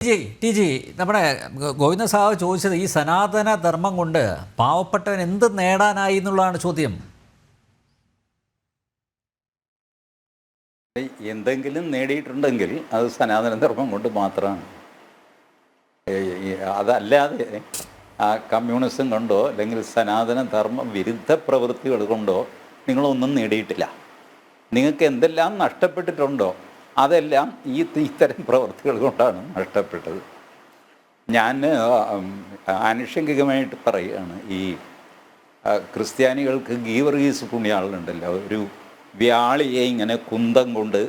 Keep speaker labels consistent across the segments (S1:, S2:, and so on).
S1: T G നമ്മുടെ ഗോവിന്ദ സാഹു ചോദിച്ചത് ഈ സനാതന ധർമ്മം കൊണ്ട് പാവപ്പെട്ടവൻ എന്ത് നേടാനായി എന്നുള്ളതാണ് ചോദ്യം.
S2: എന്തെങ്കിലും നേടിയിട്ടുണ്ടെങ്കിൽ അത് സനാതന ധർമ്മം കൊണ്ട് മാത്രമാണ്. അതല്ലാതെ കമ്മ്യൂണിസം കൊണ്ടോ അല്ലെങ്കിൽ സനാതന ധർമ്മ വിരുദ്ധ പ്രവൃത്തികൾ കൊണ്ടോ നിങ്ങളൊന്നും നേടിയിട്ടില്ല. നിങ്ങൾക്ക് എന്തെല്ലാം നഷ്ടപ്പെട്ടിട്ടുണ്ടോ അതെല്ലാം ഇത്തരം പ്രവൃത്തികൾ കൊണ്ടാണ് നഷ്ടപ്പെട്ടത്. ഞാൻ ആനുഷംഗികമായിട്ട് പറയുകയാണ്, ഈ ക്രിസ്ത്യാനികൾക്ക് ഗീവർഗീസ് പുണ്യാളുണ്ടല്ലോ, ഒരു വ്യാളിയെ ഇങ്ങനെ കുന്തം കൊണ്ട്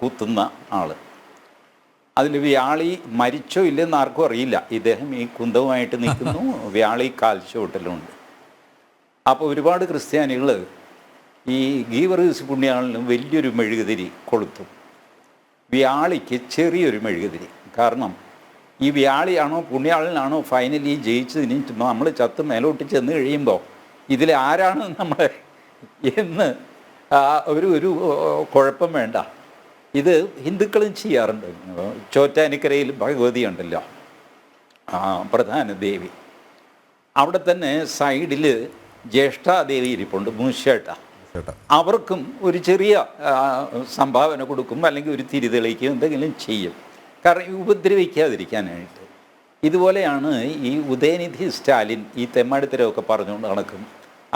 S2: കുത്തുന്ന ആൾ. അതിൽ വ്യാളി മരിച്ചോ ഇല്ലെന്ന് ആർക്കും അറിയില്ല. ഇദ്ദേഹം ഈ കുന്തവുമായിട്ട് നിൽക്കുന്നു, വ്യാളി കാൽച്ചുവട്ടിലുണ്ട്. അപ്പോൾ ഒരുപാട് ക്രിസ്ത്യാനികൾ ഈ ഗീവർഗീസ് പുണ്യാളിന് വലിയൊരു മെഴുകുതിരി കൊളുത്തും, വ്യാളിക്ക് ചെറിയൊരു മെഴുകുതിരി. കാരണം ഈ വ്യാളിയാണോ പുണ്യാളനാണോ ഫൈനലി ജയിച്ചതിന് നമ്മൾ ചത്ത് മേലോട്ട് ചെന്ന് കഴിയുമ്പോൾ ഇതിൽ ആരാണ് നമ്മളെ എന്ന് ഒരു കുഴപ്പം വേണ്ട. ഇത് ഹിന്ദുക്കളും ചെയ്യാറുണ്ട്. ചോറ്റാനിക്കരയിൽ ഭഗവതി ഉണ്ടല്ലോ, പ്രധാന ദേവി. അവിടെ തന്നെ സൈഡിൽ ജ്യേഷ്ഠാദേവി ഇരിപ്പുണ്ട്, മൂശേട്ട. അവർക്കും ഒരു ചെറിയ സംഭാവന കൊടുക്കും, അല്ലെങ്കിൽ ഒരു തിരിതെളിക്കും, എന്തെങ്കിലും ചെയ്യും. കാരണം ഉപദ്രവിക്കാതിരിക്കാനായിട്ട്. ഇതുപോലെയാണ് ഈ ഉദയനിധി സ്റ്റാലിൻ ഈ തെമ്മാടിത്തരമൊക്കെ പറഞ്ഞുകൊണ്ട് നടക്കും.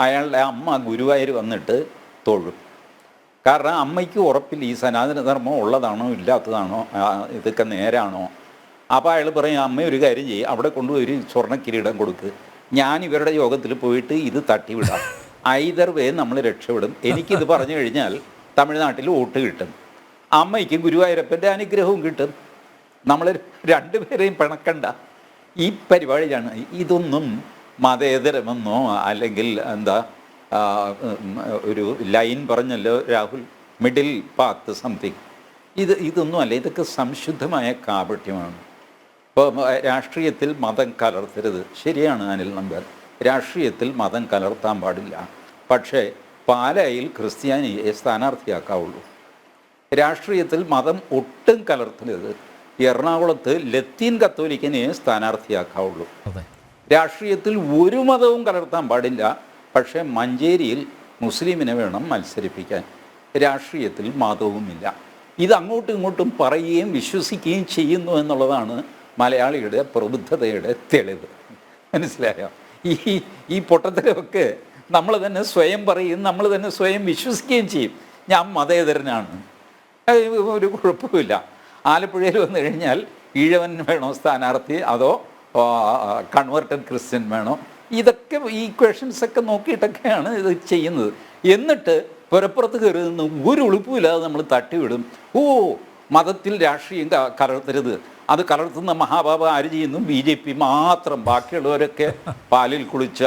S2: അയാളുടെ അമ്മ ഗുരുവായൂർ വന്നിട്ട് തൊഴും. കാരണം അമ്മയ്ക്ക് ഉറപ്പില്ല ഈ സനാതനധർമ്മം ഉള്ളതാണോ ഇല്ലാത്തതാണോ, ഇതൊക്കെ നേരാണോ. അപ്പോൾ അയാൾ പറയും, അമ്മ ഒരു കാര്യം ചെയ്യും, അവിടെ കൊണ്ടുപോയി ഒരു സ്വർണ്ണ കിരീടം കൊടുക്ക്, ഞാൻ ഇവരുടെ യോഗത്തിൽ പോയിട്ട് ഇത് തട്ടിവിടാം, ഐദർ വേ നമ്മൾ രക്ഷപ്പെടും. എനിക്കിത് പറഞ്ഞു കഴിഞ്ഞാൽ തമിഴ്നാട്ടിൽ വോട്ട് കിട്ടും, അമ്മയ്ക്കും ഗുരുവായൂരപ്പൻ്റെ അനുഗ്രഹവും കിട്ടും, നമ്മൾ രണ്ടുപേരെയും പിണക്കണ്ട. ഈ പരിപാടിയാണ്. ഇതൊന്നും മതേതരമെന്നോ അല്ലെങ്കിൽ എന്താ ഒരു ലൈൻ പറഞ്ഞല്ലോ രാഹുൽ, മിഡിൽ പാത്ത് സംതിങ്, ഇതൊന്നും അല്ല. ഇതൊക്കെ സംശുദ്ധമായ കാപട്യമാണ്. ഇപ്പോൾ രാഷ്ട്രീയത്തിൽ മതം കലർത്തരുത്, ശരിയാണ് അനിൽ നമ്പ്യാർ, രാഷ്ട്രീയത്തിൽ മതം കലർത്താൻ പാടില്ല. പക്ഷേ പാലായിൽ ക്രിസ്ത്യാനിയെ സ്ഥാനാർത്ഥിയാക്കാവുള്ളൂ. രാഷ്ട്രീയത്തിൽ മതം ഒട്ടും കലർത്തരുത്, എറണാകുളത്ത് ലത്തീൻ കത്തോലിക്കനെ സ്ഥാനാർത്ഥിയാക്കാവുള്ളൂ. രാഷ്ട്രീയത്തിൽ ഒരു മതവും കലർത്താൻ പാടില്ല, പക്ഷേ മഞ്ചേരിയിൽ മുസ്ലിമിനെ വേണം മത്സരിപ്പിക്കാൻ. രാഷ്ട്രീയത്തിൽ മതവുമില്ല. ഇത് അങ്ങോട്ടും ഇങ്ങോട്ടും പറയുകയും വിശ്വസിക്കുകയും ചെയ്യുന്നു എന്നുള്ളതാണ് മലയാളിയുടെ പ്രബുദ്ധതയുടെ തെളിവ്. മനസ്സിലായോ? ഈ പൊട്ടത്തരമൊക്കെ നമ്മൾ തന്നെ സ്വയം പറയും, നമ്മൾ തന്നെ സ്വയം വിശ്വസിക്കുകയും ചെയ്യും. ഞാൻ മതേതരനാണ്, ഒരു കുഴപ്പമില്ല. ആലപ്പുഴയിൽ വന്നു കഴിഞ്ഞാൽ ഈഴവൻ വേണോ സ്ഥാനാർത്ഥി, അതോ കൺവേർട്ടഡ് ക്രിസ്ത്യൻ വേണോ, ഇതൊക്കെ ഈ ക്വസ്റ്റ്യൻസൊക്കെ നോക്കിയിട്ടൊക്കെയാണ് ഇത് ചെയ്യുന്നത്. എന്നിട്ട് പുറപ്പുറത്ത് കയറി നിന്ന് ഒരു ഉളുപ്പുമില്ലാതെ നമ്മൾ തട്ടിവിടും. ഓ, മതത്തിൽ രാഷ്ട്രീയം കലർത്തരുത്, അത് കലർത്തുന്ന മഹാബാബ ആര് ചെയ്യുന്നു? BJP മാത്രം. ബാക്കിയുള്ളവരൊക്കെ പാലിൽ കുളിച്ച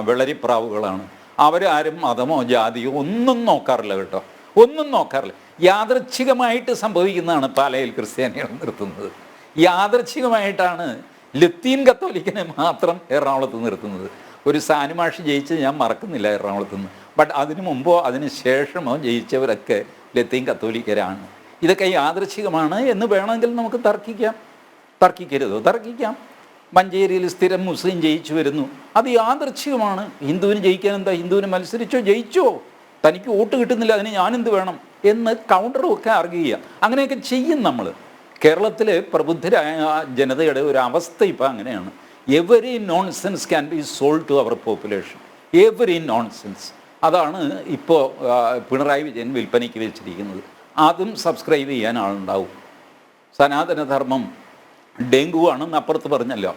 S2: വെള്ളരിപ്രാവുകളാണ്. അവരാരും മതമോ ജാതിയോ ഒന്നും നോക്കാറില്ല കേട്ടോ, ഒന്നും നോക്കാറില്ല. യാദൃച്ഛികമായിട്ട് സംഭവിക്കുന്നതാണ് പാലയിൽ ക്രിസ്ത്യാനികൾ നിർത്തുന്നത്. യാദൃച്ഛികമായിട്ടാണ് ലത്തീൻ കത്തോലിക്കനെ മാത്രം എറണാകുളത്ത് നിർത്തുന്നത്. ഒരു സാനുമാഷി ജയിച്ച് ഞാൻ മറക്കുന്നില്ല എറണാകുളത്ത് നിന്ന്. ബട്ട് അതിനു മുമ്പോ അതിന് ശേഷമോ ജയിച്ചവരൊക്കെ ലത്തീൻ കത്തോലിക്കരാണ്. ഇതൊക്കെ യാദൃച്ഛികമാണ് എന്ന് വേണമെങ്കിൽ നമുക്ക് തർക്കിക്കാം. തർക്കിക്കരുതോ? തർക്കിക്കാം. മഞ്ചേരിയിൽ സ്ഥിരം മുസ്ലിം ജയിച്ചു വരുന്നു, അത് യാദൃച്ഛികമാണ്. ഹിന്ദുവിന് ജയിക്കാൻ എന്താ? ഹിന്ദുവിന് മത്സരിച്ചോ, ജയിച്ചോ, തനിക്ക് വോട്ട് കിട്ടുന്നില്ല, അതിന് ഞാനെന്ത് വേണം എന്ന് കൗണ്ടറുമൊക്കെ ആർഗ്യൂ ചെയ്യാം. അങ്ങനെയൊക്കെ ചെയ്യും നമ്മൾ. കേരളത്തിലെ പ്രബുദ്ധരായ ജനതയുടെ ഒരു അവസ്ഥ ഇപ്പം അങ്ങനെയാണ്. Every nonsense can be sold to our population. Every nonsense. അതാണ് ഇപ്പോൾ പിണറായി വിജയൻ വിൽപ്പനയ്ക്ക് വെച്ചിരിക്കുന്നത്. അതും സബ്സ്ക്രൈബ് ചെയ്യാൻ ആളുണ്ടാവും. സനാതനധർമ്മം ഡെങ്കു ആണെന്ന് അപ്പുറത്ത് പറഞ്ഞല്ലോ,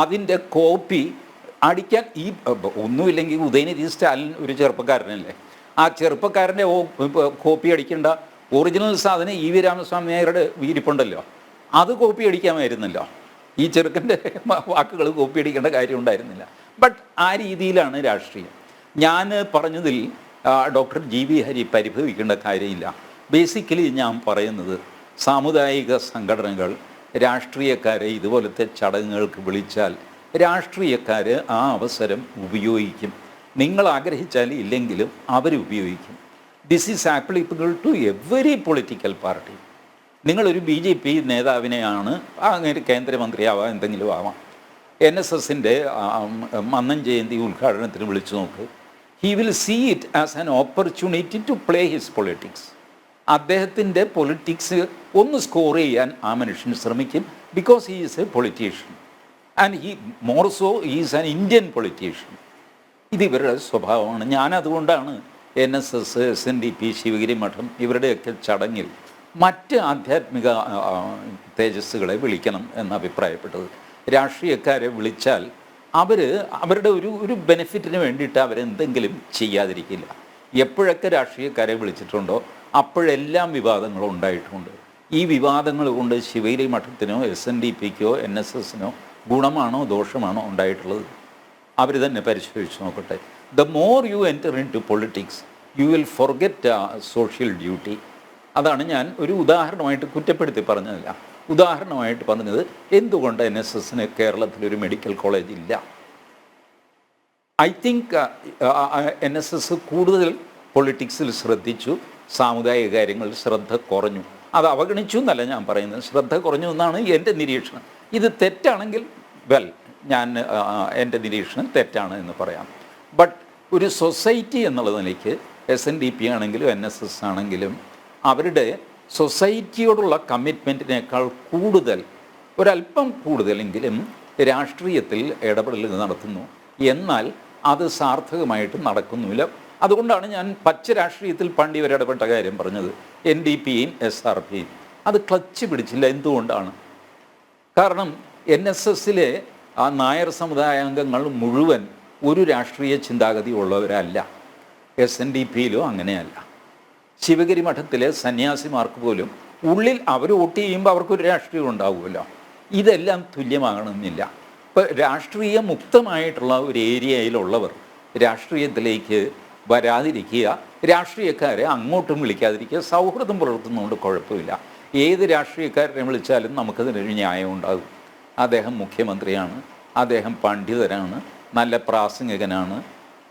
S2: അതിൻ്റെ കോപ്പി അടിക്കാൻ ഈ ഒന്നുമില്ലെങ്കിൽ ഉദയനിധി സ്റ്റാലിൻ ഒരു ചെറുപ്പക്കാരനല്ലേ, ആ ചെറുപ്പക്കാരൻ്റെ കോപ്പി അടിക്കേണ്ട ഒറിജിനൽ സാധനം EV രാമസ്വാമി നായരുടെ ഇരിപ്പുണ്ടല്ലോ, അത് കോപ്പി അടിക്കാമായിരുന്നല്ലോ. ഈ ചെറുക്കൻ്റെ വാക്കുകൾ കോപ്പി അടിക്കേണ്ട കാര്യം ഉണ്ടായിരുന്നില്ല. ബട്ട് ആ രീതിയിലാണ് രാഷ്ട്രീയം. ഞാൻ പറഞ്ഞതിൽ ഡോക്ടർ GB ഹരി പരിഭവിക്കേണ്ട കാര്യമില്ല. ബേസിക്കലി ഞാൻ പറയുന്നത്, സാമുദായിക സംഘടനകൾ രാഷ്ട്രീയക്കാരെ ഇതുപോലത്തെ ചടങ്ങുകൾക്ക് വിളിച്ചാൽ രാഷ്ട്രീയക്കാർ ആ അവസരം ഉപയോഗിക്കും. നിങ്ങൾ ആഗ്രഹിച്ചാൽ ഇല്ലെങ്കിലും അവർ ഉപയോഗിക്കും. This is applicable to every political party. നിങ്ങളൊരു BJP നേതാവിനെയാണ് അങ്ങനെ കേന്ദ്രമന്ത്രിയാവാം എന്തെങ്കിലും ആവാം, NSSൻ്റെ മന്നം ജയന്തി ഉദ്ഘാടനത്തിന് വിളിച്ചു നോക്ക്. He will see it as an opportunity to play his politics. അദ്ദേഹത്തിൻ്റെ പൊളിറ്റിക്സ് ഒന്ന് സ്കോർ ചെയ്യാൻ ആ മനുഷ്യൻ ശ്രമിക്കും. Because he is a politician and he more so is an Indian politician. ഇത് ഇവരുടെ സ്വഭാവമാണ്. ഞാനതുകൊണ്ടാണ് NSS, SNDP, ശിവഗിരി മഠം ഇവരുടെയൊക്കെ ചടങ്ങിൽ മറ്റ് ആധ്യാത്മിക തേജസ്സുകളെ വിളിക്കണം എന്ന് അഭിപ്രായപ്പെട്ടത്. രാഷ്ട്രീയക്കാരെ വിളിച്ചാൽ അവരുടെ ഒരു ബെനിഫിറ്റിന് വേണ്ടിയിട്ട് അവരെന്തെങ്കിലും ചെയ്യാതിരിക്കില്ല. എപ്പോഴൊക്കെ രാഷ്ട്രീയക്കാരെ വിളിച്ചിട്ടുണ്ടോ അപ്പോഴെല്ലാം വിവാദങ്ങളും ഉണ്ടായിട്ടുണ്ട്. ഈ വിവാദങ്ങൾ കൊണ്ട് ശിവഗിരി മഠത്തിനോ SNDPക്കോ NSSനോ ഗുണമാണോ ദോഷമാണോ ഉണ്ടായിട്ടുള്ളത്? അവർ തന്നെ പരിശോധിച്ച് നോക്കട്ടെ. The more you enter into politics you will forget social duty. അതാണ് ഞാൻ ഒരു ഉദാഹരണമായിട്ട് കുറ്റപ്പെടുത്തി പറഞ്ഞതല്ല, ഉദാഹരണമായിട്ട് പറഞ്ഞത്. എന്തുകൊണ്ട് NSSന് കേരളത്തിലൊരു മെഡിക്കൽ കോളേജ് ഇല്ല? ഐ തിങ്ക് NSS കൂടുതൽ പൊളിറ്റിക്സിൽ ശ്രദ്ധിച്ചു, സാമുദായിക കാര്യങ്ങളിൽ ശ്രദ്ധ കുറഞ്ഞു. അത് അവഗണിച്ചു എന്നല്ല ഞാൻ പറയുന്നത്, ശ്രദ്ധ കുറഞ്ഞു എന്നാണ് എൻ്റെ നിരീക്ഷണം. ഇത് തെറ്റാണെങ്കിൽ ഞാൻ എൻ്റെ നിരീക്ഷണം തെറ്റാണ് എന്ന് പറയാം. ബട്ട് ഒരു സൊസൈറ്റി എന്നുള്ള നിലയ്ക്ക് SNDP ആണെങ്കിലും NSS ആണെങ്കിലും അവരുടെ സൊസൈറ്റിയോടുള്ള കമ്മിറ്റ്മെൻറ്റിനേക്കാൾ കൂടുതൽ, ഒരല്പം കൂടുതലെങ്കിലും രാഷ്ട്രീയത്തിൽ ഇടപെടലുകൾ നടത്തുന്നു. എന്നാൽ അത് സാർത്ഥകമായിട്ട് നടക്കുന്നില്ല. അതുകൊണ്ടാണ് ഞാൻ പച്ച രാഷ്ട്രീയത്തിൽ പണ്ട് ഇവരിടപെട്ട കാര്യം പറഞ്ഞത്. NDPയും SRPയും അത് ക്ലച്ച് പിടിച്ചില്ല. എന്തുകൊണ്ടാണ്? കാരണം NSSലെ ആ നായർ സമുദായാംഗങ്ങൾ മുഴുവൻ ഒരു രാഷ്ട്രീയ ചിന്താഗതി ഉള്ളവരല്ല. SNDPയിലും അങ്ങനെയല്ല. ശിവഗിരി മഠത്തിലെ സന്യാസിമാർക്ക് പോലും ഉള്ളിൽ അവർ വോട്ട് ചെയ്യുമ്പോൾ അവർക്കൊരു രാഷ്ട്രീയം ഉണ്ടാവുമല്ലോ. ഇതെല്ലാം തുല്യമാകണമെന്നില്ല. ഇപ്പോൾ രാഷ്ട്രീയ മുക്തമായിട്ടുള്ള ഒരു ഏരിയയിലുള്ളവർ രാഷ്ട്രീയത്തിലേക്ക് വരാതിരിക്കുക, രാഷ്ട്രീയക്കാരെ അങ്ങോട്ടും വിളിക്കാതിരിക്കുക, സൗഹൃദം പുലർത്തുന്നതുകൊണ്ട് കുഴപ്പമില്ല. ഏത് രാഷ്ട്രീയക്കാരനെ വിളിച്ചാലും നമുക്കതിനൊരു ന്യായം ഉണ്ടാകും. അദ്ദേഹം മുഖ്യമന്ത്രിയാണ്, അദ്ദേഹം പണ്ഡിതനാണ്, നല്ല പ്രാസംഗികനാണ്.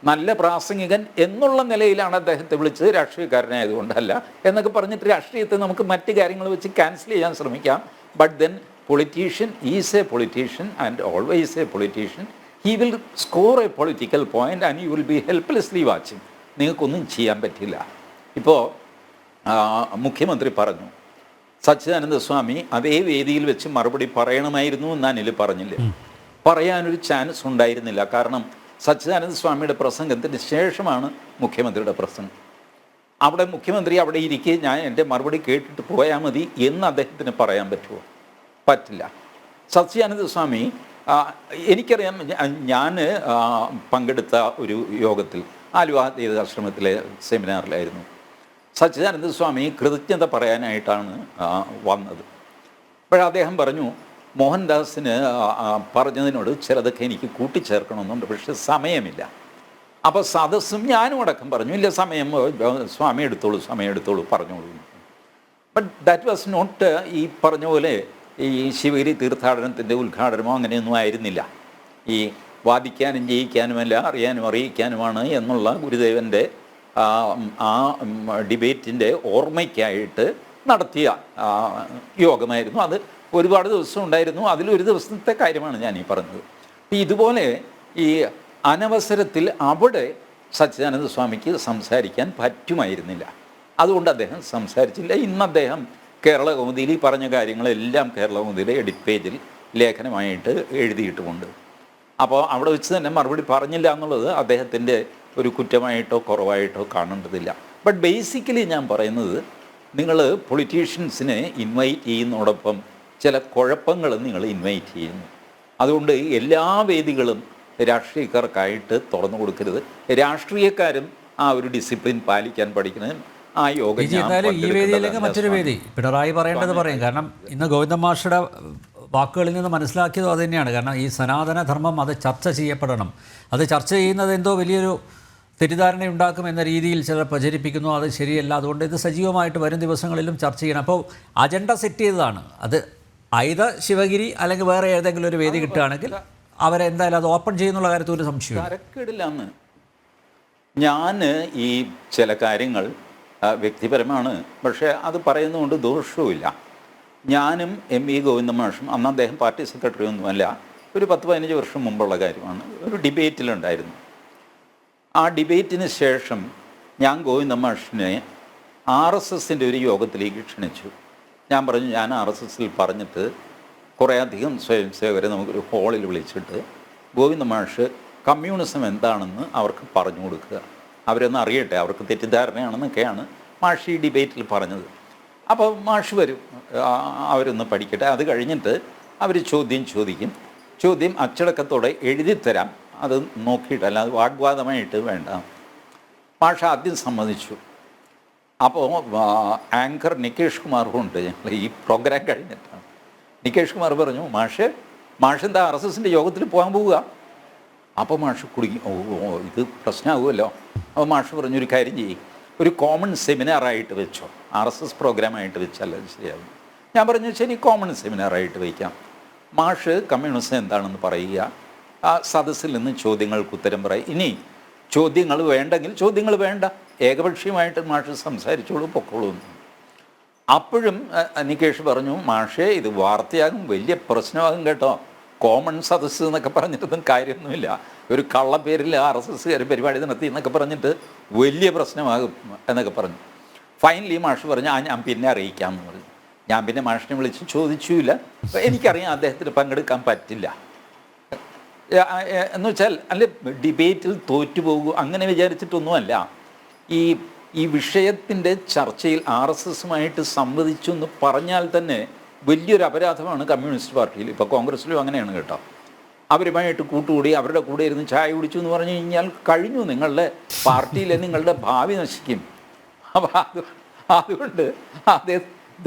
S2: നല്ല പ്രാസംഗികൻ എന്നുള്ള നിലയിലാണ് അദ്ദേഹത്തെ വിളിച്ചത്, രാഷ്ട്രീയക്കാരനായതുകൊണ്ടല്ല എന്നൊക്കെ പറഞ്ഞിട്ട് രാഷ്ട്രീയത്തെ നമുക്ക് മറ്റ് കാര്യങ്ങൾ വെച്ച് ക്യാൻസൽ ചെയ്യാൻ ശ്രമിക്കാം. But then politician is a politician and always a politician. He will score a political point and you will be helplessly watching. നിങ്ങൾക്കൊന്നും ചെയ്യാൻ പറ്റില്ല. ഇപ്പോൾ മുഖ്യമന്ത്രി പറഞ്ഞു, സച്ചിദാനന്ദ സ്വാമി അതേ വേദിയിൽ വെച്ച് മറുപടി പറയണമായിരുന്നു എന്ന് അനിൽ പറഞ്ഞില്ലേ? പറയാനൊരു ചാൻസ് ഉണ്ടായിരുന്നില്ല. കാരണം സച്ചിദാനന്ദ സ്വാമിയുടെ പ്രസംഗത്തിന് ശേഷമാണ് മുഖ്യമന്ത്രിയുടെ പ്രസംഗം. അവിടെ മുഖ്യമന്ത്രി അവിടെ ഇരിക്കെ ഞാൻ എൻ്റെ മറുപടി കേട്ടിട്ട് പോയാൽ മതി എന്ന് അദ്ദേഹത്തിന് പറയാൻ പറ്റുമോ? പറ്റില്ല. സച്ചിദാനന്ദ സ്വാമി, എനിക്കറിയാം, ഞാൻ പങ്കെടുത്ത ഒരു യോഗത്തിൽ ആലുവ ആശ്രമത്തിലെ സെമിനാറിലായിരുന്നു. സച്ചിദാനന്ദ സ്വാമി കൃതജ്ഞത പറയാനായിട്ടാണ് വന്നത്. അദ്ദേഹം പറഞ്ഞു, മോഹൻദാസിന് പറഞ്ഞതിനോട് ചിലതൊക്കെ എനിക്ക് കൂട്ടിച്ചേർക്കണമെന്നുണ്ട്, പക്ഷെ സമയമില്ല. അപ്പോൾ സദസ്സും ഞാനും അടക്കം പറഞ്ഞു, ഇല്ല സമയം സ്വാമി എടുത്തോളൂ പറഞ്ഞോളൂ. ബട്ട് ദാറ്റ് വാസ് നോട്ട് ഈ പറഞ്ഞ പോലെ ഈ ശിവഗിരി തീർത്ഥാടനത്തിൻ്റെ ഉദ്ഘാടനമോ അങ്ങനെയൊന്നും ആയിരുന്നില്ല. ഈ വാദിക്കാനും ജയിക്കാനുമല്ല, അറിയാനും അറിയിക്കാനുമാണ് എന്നുള്ള ഗുരുദേവൻ്റെ ആ ഡിബേറ്റിൻ്റെ ഓർമ്മയ്ക്കായിട്ട് നടത്തിയ യോഗമായിരുന്നു. അത് ഒരുപാട് ദിവസം ഉണ്ടായിരുന്നു. അതിലൊരു ദിവസത്തെ കാര്യമാണ് ഞാൻ ഈ പറഞ്ഞത്. ഇതുപോലെ ഈ അനവസരത്തിൽ അവിടെ സച്ചിദാനന്ദ സ്വാമിക്ക് സംസാരിക്കാൻ പറ്റുമായിരുന്നില്ല. അതുകൊണ്ട് അദ്ദേഹം സംസാരിച്ചില്ല. ഇന്ന് അദ്ദേഹം കേരള കൗമുദിയിൽ ഈ പറഞ്ഞ കാര്യങ്ങളെല്ലാം കേരള കൗമുദിയിലെ എഡിറ്റ് പേജിൽ ലേഖനമായിട്ട് എഴുതിയിട്ടുമുണ്ട്. അപ്പോൾ അവിടെ വെച്ച് തന്നെ മറുപടി പറഞ്ഞില്ല എന്നുള്ളത് അദ്ദേഹത്തിൻ്റെ ഒരു കുറ്റമായിട്ടോ കുറവായിട്ടോ കാണേണ്ടതില്ല. ബട്ട് ബേസിക്കലി ഞാൻ പറയുന്നത്, നിങ്ങൾ പൊളിറ്റീഷ്യൻസിനെ ഇൻവൈറ്റ് ചെയ്യുന്നതോടൊപ്പം ചില കുഴപ്പങ്ങൾ നിങ്ങൾ ഇൻവൈറ്റ് ചെയ്യുന്നു. അതുകൊണ്ട് എല്ലാ വേദികളും രാഷ്ട്രീയക്കാർക്കായിട്ട് തുറന്നു കൊടുക്കരുത്. രാഷ്ട്രീയക്കാരും ആ ഒരു ഡിസിപ്ലിൻ പാലിക്കാൻ പഠിക്കണം. ആ യോഗം
S1: ഈ വേദിയിലേക്ക് മറ്റൊരു വേദി പിണറായി പറയേണ്ടത് പറയും. കാരണം ഇന്ന് ഗോവിന്ദ മാഷയുടെ വാക്കുകളിൽ നിന്ന് മനസ്സിലാക്കിയതും അത് തന്നെയാണ്. കാരണം ഈ സനാതനധർമ്മം അത് ചർച്ച ചെയ്യപ്പെടണം. അത് ചർച്ച ചെയ്യുന്നത് എന്തോ വലിയൊരു തെറ്റിദ്ധാരണ ഉണ്ടാക്കും എന്ന രീതിയിൽ ചിലർ പ്രചരിപ്പിക്കുന്നു. അത് ശരിയല്ല. അതുകൊണ്ട് ഇത് സജീവമായിട്ട് വരും ദിവസങ്ങളിലും ചർച്ച ചെയ്യണം. അപ്പോൾ അജണ്ട സെറ്റ് ചെയ്തതാണ്. അത് either ശിവഗിരി അല്ലെങ്കിൽ വേറെ ഏതെങ്കിലും ഒരു വേദി കിട്ടുകയാണെങ്കിൽ അവരെന്തായാലും അത് ഓപ്പൺ ചെയ്യുന്നുള്ള കാര്യത്തിൽ ഒരു സംശയം
S2: തരക്കേടില്ലാന്ന്. ഞാൻ ഈ ചില കാര്യങ്ങൾ വ്യക്തിപരമാണ്, പക്ഷേ അത് പറയുന്നതുകൊണ്ട് ദോഷവുമില്ല. ഞാനും MV ഗോവിന്ദ മാഷും, അന്ന് അദ്ദേഹം പാർട്ടി സെക്രട്ടറി ഒന്നുമല്ല, ഒരു 10-15 വർഷം മുമ്പുള്ള കാര്യമാണ്, ഒരു ഡിബേറ്റിലുണ്ടായിരുന്നു. ആ ഡിബേറ്റിന് ശേഷം ഞാൻ ഗോവിന്ദ മാഷിനെ RSSൻ്റെ ഒരു യോഗത്തിലേക്ക് ക്ഷണിച്ചു. ഞാൻ പറഞ്ഞു, ഞാൻ RSSൽ പറഞ്ഞിട്ട് കുറേയധികം സ്വയം സേവകരെ നമുക്കൊരു ഹാളിൽ വിളിച്ചിട്ട് ഗോവിന്ദ മാഷ് കമ്മ്യൂണിസം എന്താണെന്ന് അവർക്ക് പറഞ്ഞു കൊടുക്കുക, അവരൊന്ന് അറിയട്ടെ, അവർക്ക് തെറ്റിദ്ധാരണയാണെന്നൊക്കെയാണ് മാഷ് ഈ ഡിബേറ്റിൽ പറഞ്ഞത്. അപ്പോൾ മാഷ് വരും, അവരൊന്ന് പഠിക്കട്ടെ, അത് കഴിഞ്ഞിട്ട് അവർ ചോദ്യം ചോദിക്കും, ചോദ്യം അച്ചടക്കത്തോടെ എഴുതിത്തരാം, അത് നോക്കിയിട്ട്, അല്ലാതെ വാഗ്വാദമായിട്ട് വേണ്ട. മാഷ് ആദ്യം സമ്മതിച്ചു. അപ്പോൾ ആങ്കർ നികേഷ് കുമാറും ഉണ്ട്, ഞങ്ങൾ ഈ പ്രോഗ്രാം കഴിഞ്ഞിട്ടാണ്. നികേഷ് കുമാർ പറഞ്ഞു, മാഷ് എന്താ RSSൻ്റെ യോഗത്തിൽ പോകാൻ പോവുക? അപ്പോൾ മാഷ് കുടുങ്ങി, ഇത് പ്രശ്നമാകുമല്ലോ. അപ്പോൾ മാഷ് പറഞ്ഞു, ഒരു കാര്യം ചെയ്യും, ഒരു കോമൺ സെമിനാറായിട്ട് വെച്ചോ, RSS പ്രോഗ്രാമായിട്ട് വെച്ചല്ല ശരിയാകും. ഞാൻ പറഞ്ഞു, ശരി, കോമൺ സെമിനാറായിട്ട് വയ്ക്കാം. മാഷ് കമ്മ്യൂണിസം എന്താണെന്ന് പറയുക, ആ സദസ്സിൽ നിന്ന് ചോദ്യങ്ങൾക്ക് ഉത്തരം പറയും. ഇനി ചോദ്യങ്ങൾ വേണ്ടെങ്കിൽ ചോദ്യങ്ങൾ വേണ്ട, ഏകപക്ഷീയമായിട്ട് മാഷ് സംസാരിച്ചോളൂ, പൊക്കോളൂ. അപ്പോഴും നികേഷ് പറഞ്ഞു, മാഷേ ഇത് വാർത്തയാകും, വലിയ പ്രശ്നമാകും കേട്ടോ, കോമൺ സദസ്സ് എന്നൊക്കെ പറഞ്ഞിട്ടൊന്നും കാര്യമൊന്നുമില്ല, ഒരു കള്ളപ്പേരിൽ RSSകാർ പരിപാടി നടത്തി എന്നൊക്കെ പറഞ്ഞിട്ട് വലിയ പ്രശ്നമാകും എന്നൊക്കെ പറഞ്ഞു. ഫൈനലി മാഷ് പറഞ്ഞു, ഞാൻ പിന്നെ അറിയിക്കാമെന്ന് പറഞ്ഞു. ഞാൻ പിന്നെ മാഷിനെ വിളിച്ച് ചോദിച്ചില്ല, എനിക്കറിയാം അദ്ദേഹത്തിന് പങ്കെടുക്കാൻ പറ്റില്ല എന്ന് വെച്ചാൽ, അല്ലെ ഡിബേറ്റിൽ തോറ്റുപോകൂ അങ്ങനെ വിചാരിച്ചിട്ടൊന്നുമല്ല. ഈ വിഷയത്തിൻ്റെ ചർച്ചയിൽ RSSുമായിട്ട് സംവദിച്ചു എന്ന് പറഞ്ഞാൽ തന്നെ വലിയൊരു അപരാധമാണ് കമ്മ്യൂണിസ്റ്റ് പാർട്ടിയിൽ. ഇപ്പോൾ കോൺഗ്രസ്സിലും അങ്ങനെയാണ് കേട്ടോ. അവരുമായിട്ട് കൂട്ടുകൂടി അവരുടെ കൂടെ ഇരുന്ന് ചായ കുടിച്ചു എന്ന് പറഞ്ഞു കഴിഞ്ഞാൽ കഴിഞ്ഞു, നിങ്ങളുടെ പാർട്ടിയിലെ നിങ്ങളുടെ ഭാവി നശിക്കും. അപ്പോൾ അതുകൊണ്ട്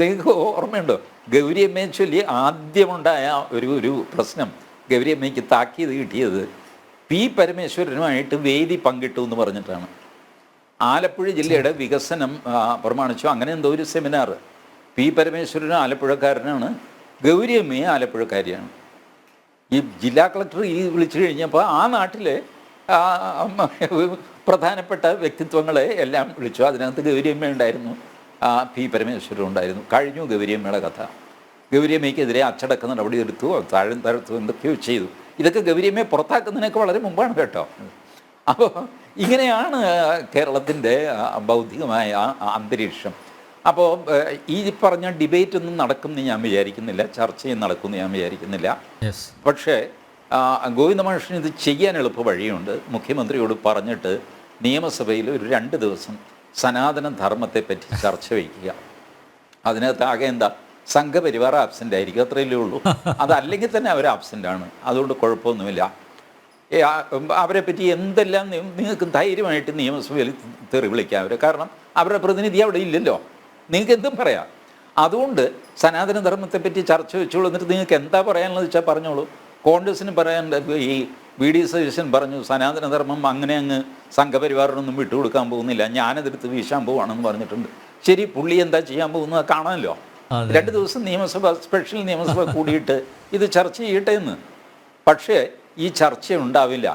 S2: നിങ്ങൾക്ക് ഓർമ്മയുണ്ടോ, ഗൗരിയമ്മയെ ചൊല്ലി ആദ്യമുണ്ടായ ഒരു പ്രശ്നം, ഗൗരിയമ്മയ്ക്ക് താക്കീത് കിട്ടിയത് P. പരമേശ്വരനുമായിട്ട് വേദി പങ്കിട്ടു എന്ന് പറഞ്ഞിട്ടാണ്. ആലപ്പുഴ ജില്ലയുടെ വികസനം പ്രമാണിച്ചു, അങ്ങനെ എന്തോ ഒരു സെമിനാർ. P. പരമേശ്വരനും ആലപ്പുഴക്കാരനാണ്, ഗൗരിയമ്മയും ആലപ്പുഴക്കാരിയാണ്. ഈ ജില്ലാ കളക്ടർ വിളിച്ചു കഴിഞ്ഞപ്പോൾ ആ നാട്ടിലെ പ്രധാനപ്പെട്ട വ്യക്തിത്വങ്ങളെ എല്ലാം വിളിച്ചു. അതിനകത്ത് ഗൗരിയമ്മ ഉണ്ടായിരുന്നു, P. പരമേശ്വരൻ ഉണ്ടായിരുന്നു. കഴിഞ്ഞു ഗൗരിയമ്മയുടെ കഥ. ഗൗരിയമ്മയ്ക്കെതിരെ അച്ചടക്ക നടപടി എടുത്തു, താഴ്ത്തു, എന്തൊക്കെയോ ചെയ്തു. ഇതൊക്കെ ഗൗരിയമ്മയെ പുറത്താക്കുന്നതിനൊക്കെ വളരെ മുമ്പാണ് കേട്ടോ. അപ്പോൾ ഇങ്ങനെയാണ് കേരളത്തിൻ്റെ ബൗദ്ധികമായ അന്തരീക്ഷം. അപ്പോൾ ഈ പറഞ്ഞ ഡിബേറ്റ് ഒന്നും നടക്കുമെന്ന് ഞാൻ വിചാരിക്കുന്നില്ല, ചർച്ചയും നടക്കുമെന്ന് ഞാൻ വിചാരിക്കുന്നില്ല. പക്ഷേ ഗോവിന്ദ മാഷിന് ഇത് ചെയ്യാൻ എളുപ്പ വഴിയുണ്ട്. മുഖ്യമന്ത്രിയോട് പറഞ്ഞിട്ട് നിയമസഭയിൽ ഒരു 2 ദിവസം സനാതന ധർമ്മത്തെപ്പറ്റി ചർച്ച വയ്ക്കുക. അതിനകത്ത് ആകെ എന്താ, സംഘപരിവാർ ആബ്സെൻ്റ് ആയിരിക്കും, അത്രയല്ലേ ഉള്ളൂ. അതല്ലെങ്കിൽ തന്നെ അവർ ആബ്സെൻ്റാണ്, അതുകൊണ്ട് കുഴപ്പമൊന്നുമില്ല. അവരെ പറ്റി എന്തെല്ലാം നിങ്ങൾക്ക് ധൈര്യമായിട്ട് നിയമസഭയിൽ തെറി വിളിക്കാം അവരെ, കാരണം അവരുടെ പ്രതിനിധി അവിടെ ഇല്ലല്ലോ, നിങ്ങൾക്ക് എന്തും പറയാം. അതുകൊണ്ട് സനാതന ധർമ്മത്തെപ്പറ്റി ചർച്ച വെച്ചോളൂ, എന്നിട്ട് നിങ്ങൾക്ക് എന്താ പറയാനുള്ളത് വെച്ചാൽ പറഞ്ഞോളൂ. കോൺഗ്രസ്സിന് പറയാൻ ഈ VD സതീശൻ പറഞ്ഞു, സനാതന ധർമ്മം അങ്ങനെ അങ്ങ് സംഘപരിവാറിനൊന്നും വിട്ടുകൊടുക്കാൻ പോകുന്നില്ല, ഞാനതെടുത്ത് വീശാൻ പോവാണെന്ന് പറഞ്ഞിട്ടുണ്ട്. ശരി, പുള്ളി എന്താ ചെയ്യാൻ പോകുന്നത് കാണാമല്ലോ. 2 ദിവസം സ്പെഷ്യൽ നിയമസഭ കൂടിയിട്ട് ഇത് ചർച്ച ചെയ്യട്ടെ എന്ന്. പക്ഷേ ഈ ചർച്ച ഉണ്ടാവില്ല.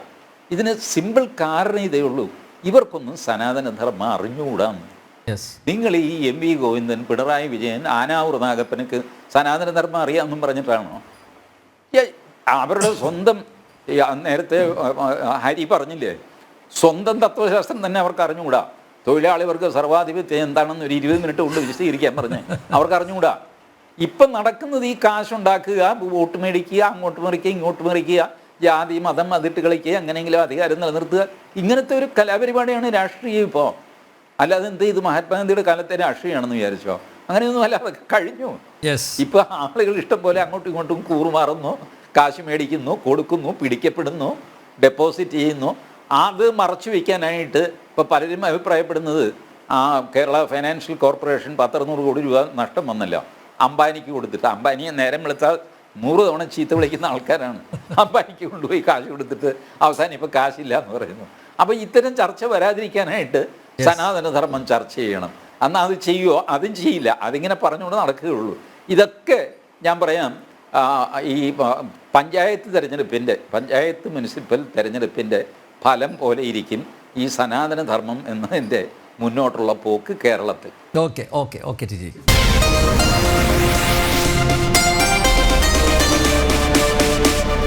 S2: ഇതിന് സിമ്പിൾ കാരണം ഇതേ ഉള്ളൂ, ഇവർക്കൊന്നും സനാതനധർമ്മം അറിഞ്ഞുകൂടാന്ന്. നിങ്ങൾ ഈ MV ഗോവിന്ദൻ, പിണറായി വിജയൻ, ആനാവൂർ നാഗപ്പനക്ക് സനാതനധർമ്മം അറിയാമെന്നും പറഞ്ഞിട്ടാണോ? അവരുടെ സ്വന്തം, നേരത്തെ ഹരി പറഞ്ഞില്ലേ, സ്വന്തം തത്വശാസ്ത്രം തന്നെ അവർക്ക് അറിഞ്ഞുകൂടാ. തൊഴിലാളി വർഗ സർവാധിപത്യം എന്താണെന്ന് ഒരു 20 മിനിറ്റ് കൊണ്ട് വിശദീകരിക്കാൻ പറഞ്ഞ് അവർക്ക് അറിഞ്ഞുകൂടാ. ഇപ്പം നടക്കുന്നത് ഈ കാശുണ്ടാക്കുക, വോട്ട് മേടിക്കുക, അങ്ങോട്ട് മറിക്കുക, ഇങ്ങോട്ട് മറിക്കുക, ജാതി മതം അതിട്ട് കളിക്കുക, എങ്ങനെയെങ്കിലും അധികാരം നിലനിർത്തുക, ഇങ്ങനത്തെ ഒരു കലാപരിപാടിയാണ് രാഷ്ട്രീയം ഇപ്പോൾ. അല്ലാതെ എന്ത് ഇത് മഹാത്മാഗാന്ധിയുടെ കാലത്തെ രാഷ്ട്രീയമാണെന്ന് വിചാരിച്ചോ? അങ്ങനെയൊന്നും അല്ല, അതൊക്കെ കഴിഞ്ഞു. ഇപ്പോൾ ആളുകൾ ഇഷ്ടം പോലെ അങ്ങോട്ടും ഇങ്ങോട്ടും കൂറുമാറുന്നു, കാശ് മേടിക്കുന്നു, കൊടുക്കുന്നു, പിടിക്കപ്പെടുന്നു, ഡെപ്പോസിറ്റ് ചെയ്യുന്നു. അത് മറച്ചു വയ്ക്കാനായിട്ട് ഇപ്പോൾ പലരും അഭിപ്രായപ്പെടുന്നത്, കേരള ഫൈനാൻഷ്യൽ കോർപ്പറേഷൻ 100 കോടി രൂപ നഷ്ടം വന്നല്ലോ അംബാനിക്ക് കൊടുത്തിട്ട്. അംബാനിയെ നേരം വെളുത്താൽ 100 തവണ ചീത്ത വിളിക്കുന്ന ആൾക്കാരാണ്. അംബാനിക്ക് കൊണ്ടുപോയി കാശ് കൊടുത്തിട്ട് അവസാനം ഇപ്പോൾ കാശില്ല എന്ന് പറയുന്നു. അപ്പോൾ ഇത്തരം ചർച്ച വരാതിരിക്കാനായിട്ട് സനാതനധർമ്മം ചർച്ച ചെയ്യണം. എന്നാൽ അത് ചെയ്യുമോ? അതും ചെയ്യില്ല, അതിങ്ങനെ പറഞ്ഞുകൊണ്ട് നടക്കുകയുള്ളൂ. ഇതൊക്കെ ഞാൻ പറയാം, ഈ പഞ്ചായത്ത് മുനിസിപ്പൽ തെരഞ്ഞെടുപ്പിൻ്റെ ഫലം പോലെ ഇരിക്കും ഈ സനാതനധർമ്മം എന്നതിൻ്റെ മുന്നോട്ടുള്ള പോക്ക് കേരളത്തിൽ.
S1: Okay T G.